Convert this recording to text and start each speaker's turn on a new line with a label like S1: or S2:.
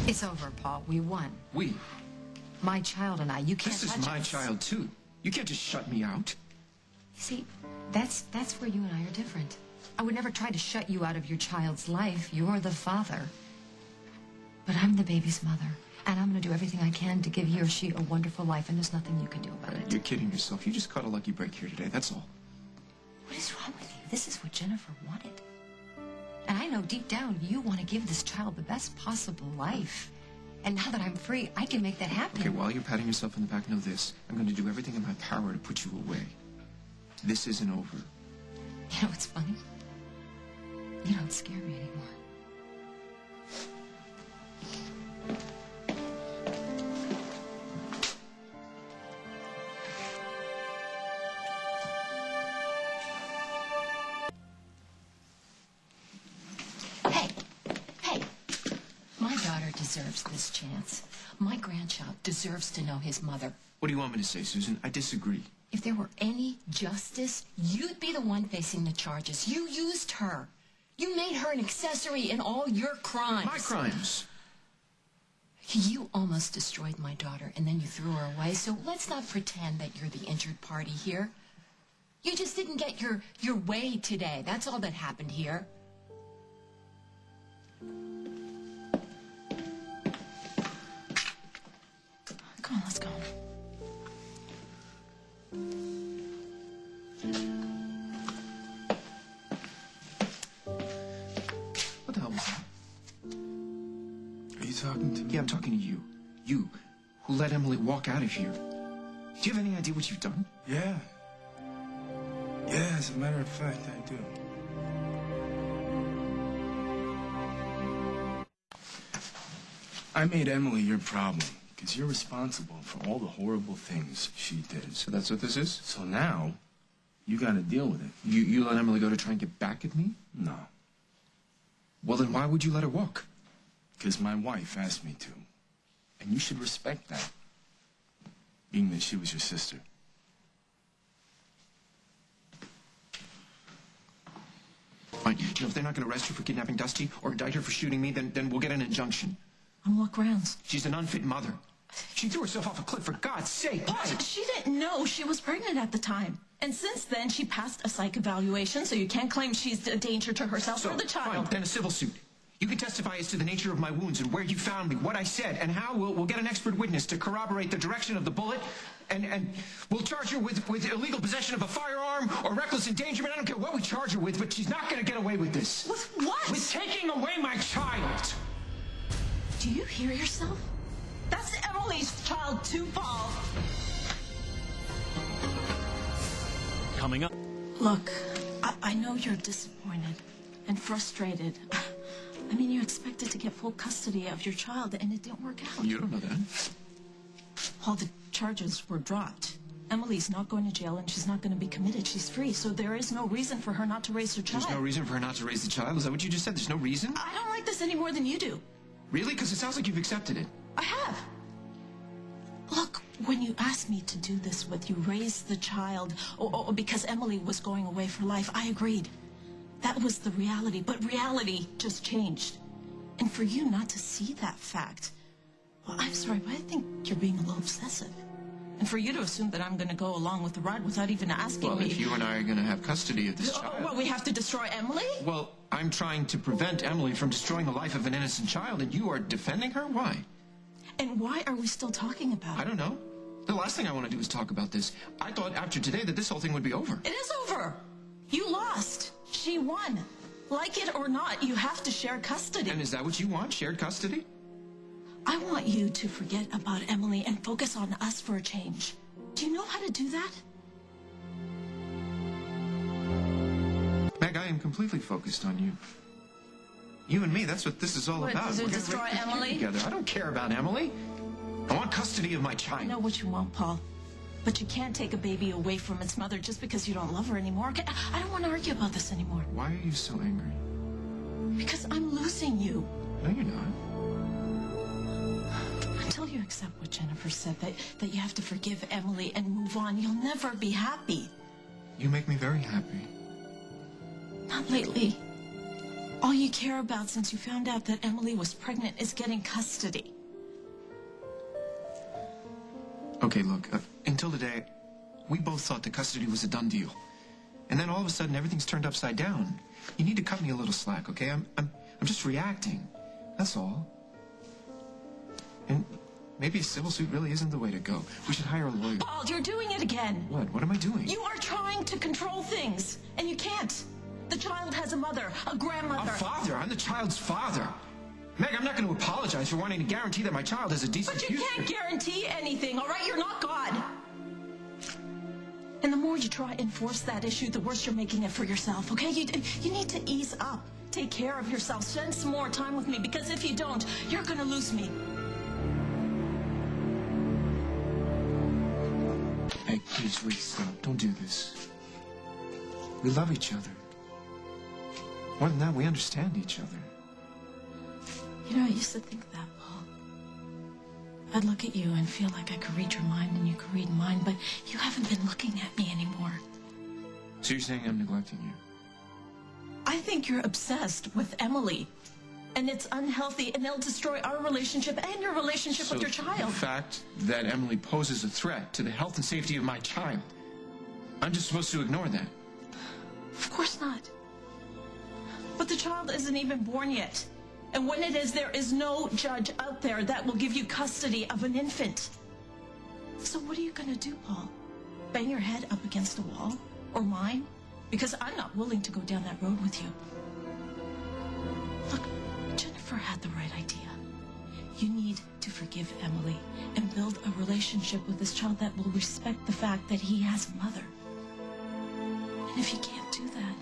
S1: It's over, Paul. We won.
S2: We?
S1: My child and I. You can't touch us.
S2: This is my child, too. You can't just shut me out.
S1: You see, that's where you and I are different. I would never try to shut you out of your child's life. You're the father. But I'm the baby's mother. And I'm going to do everything I can to give he or she a wonderful life, and there's nothing you can do about it.
S2: You're kidding yourself. You just caught a lucky break here today, that's all.
S1: What is wrong with you? This is what Jennifer wanted. And I know deep down you want to give this child the best possible life. And now that I'm free, I can make that happen.
S2: Okay, while you're patting yourself on the back, know this. I'm going to do everything in my power to put you away. This isn't over.
S1: You know what's funny? You don't scare me anymore. Deserves this chance. My grandchild deserves to know his mother.
S2: What do you want me to say, Susan? I disagree.
S1: If there were any justice, you'd be the one facing the charges. You used her. You made her an accessory in all your crimes.
S2: My crimes?
S1: You almost destroyed my daughter, and then you threw her away, so let's not pretend that you're the injured party here. You just didn't get your way today. That's all that happened here. Come on, let's go.
S2: What the hell was that?
S3: Are you talking to me?
S2: Yeah, I'm talking to you. You, who let Emily walk out of here. Do you have any idea what you've done?
S3: Yeah. Yeah, as a matter of fact, I do. I made Emily your problem. Because you're responsible for all the horrible things she did.
S2: So that's what this is?
S3: So now, you gotta deal with it.
S2: You let Emily go to try and get back at me?
S3: No.
S2: Well, then why would you let her walk?
S3: Because my wife asked me to. And you should respect that. Being that she was your sister.
S2: Fine. You know, if they're not going to arrest her for kidnapping Dusty or indict her for shooting me, then we'll get an injunction.
S1: On what grounds?
S2: She's an unfit mother. She threw herself off a cliff, for God's sake.
S4: But she didn't know she was pregnant at the time. And since then, she passed a psych evaluation, so you can't claim she's a danger to herself or the child.
S2: Fine, then a civil suit. You can testify as to the nature of my wounds and where you found me, what I said, and how. We'll get an expert witness to corroborate the direction of the bullet, and we'll charge her with illegal possession of a firearm or reckless endangerment. I don't care what we charge her with, but she's not going to get away with this.
S4: With what?
S2: With taking away my child.
S4: Do you hear yourself? That's Emily's child too, Paul.
S5: Coming up.
S4: Look, I know you're disappointed and frustrated. I mean, you expected to get full custody of your child, and it didn't work out.
S2: You don't know that.
S4: All the charges were dropped. Emily's not going to jail, and she's not going to be committed. She's free, so there is no reason for her not to raise her child.
S2: There's no reason for her not to raise the child? Is that what you just said? There's no reason?
S4: I don't like this any more than you do.
S2: Really? Because it sounds like you've accepted it.
S4: I have. Look, when you asked me to do this with you, raise the child, or because Emily was going away for life, I agreed. That was the reality, but reality just changed. And for you not to see that fact, well, I'm sorry, but I think you're being a little obsessive. And for you to assume that I'm going to go along with the ride without even asking me...
S2: Well, if you and I are going to have custody of this child...
S4: Well, we have to destroy Emily?
S2: Well, I'm trying to prevent Emily from destroying the life of an innocent child, and you are defending her? Why?
S4: And why are we still talking about it?
S2: I don't know. The last thing I want to do is talk about this. I thought after today that this whole thing would be over.
S4: It is over. You lost. She won. Like it or not, you have to share custody.
S2: And is that what you want, shared custody?
S4: I want you to forget about Emily and focus on us for a change. Do you know how to do that?
S2: Meg, I am completely focused on you. You and me, that's what this is all
S4: What,
S2: about.
S4: does it
S2: We're gonna
S4: destroy
S2: raise this kid
S4: Emily?
S2: together. I don't care about Emily. I want custody of my child.
S4: I know what you want, Paul. But you can't take a baby away from its mother just because you don't love her anymore. Okay? I don't want to argue about this anymore.
S2: Why are you so angry?
S4: Because I'm losing you.
S2: No, you're not.
S4: Until you accept what Jennifer said, that you have to forgive Emily and move on, you'll never be happy.
S2: You make me very happy.
S4: Not lately. All you care about since you found out that Emily was pregnant is getting custody.
S2: Okay, look, until today, we both thought the custody was a done deal. And then all of a sudden, everything's turned upside down. You need to cut me a little slack, okay? I'm just reacting. That's all. And maybe a civil suit really isn't the way to go. We should hire a lawyer.
S4: Paul, you're doing it again.
S2: What? What am I doing?
S4: You are trying to control things, and you can't. The child has a mother, a grandmother.
S2: A father? I'm the child's father. Meg, I'm not going to apologize for wanting to guarantee that my child has a decent
S4: But you
S2: future.
S4: can't guarantee anything, all right? You're not God. And the more you try and force that issue, the worse you're making it for yourself, okay? You need to ease up. Take care of yourself. Spend some more time with me, because if you don't, you're going to lose me.
S2: Meg, please, wait, stop. Don't do this. We love each other. More than that, we understand each other.
S4: You know, I used to think that, Paul. I'd look at you and feel like I could read your mind and you could read mine, but you haven't been looking at me anymore.
S2: So you're saying I'm neglecting you?
S4: I think you're obsessed with Emily. And it's unhealthy, and it'll destroy our relationship and your relationship with your child.
S2: The fact that Emily poses a threat to the health and safety of my child, I'm just supposed to ignore that?
S4: Of course not. But the child isn't even born yet. And when it is, there is no judge out there that will give you custody of an infant. So what are you going to do, Paul? Bang your head up against a wall? Or mine? Because I'm not willing to go down that road with you. Look, Jennifer had the right idea. You need to forgive Emily and build a relationship with this child that will respect the fact that he has a mother. And if you can't do that,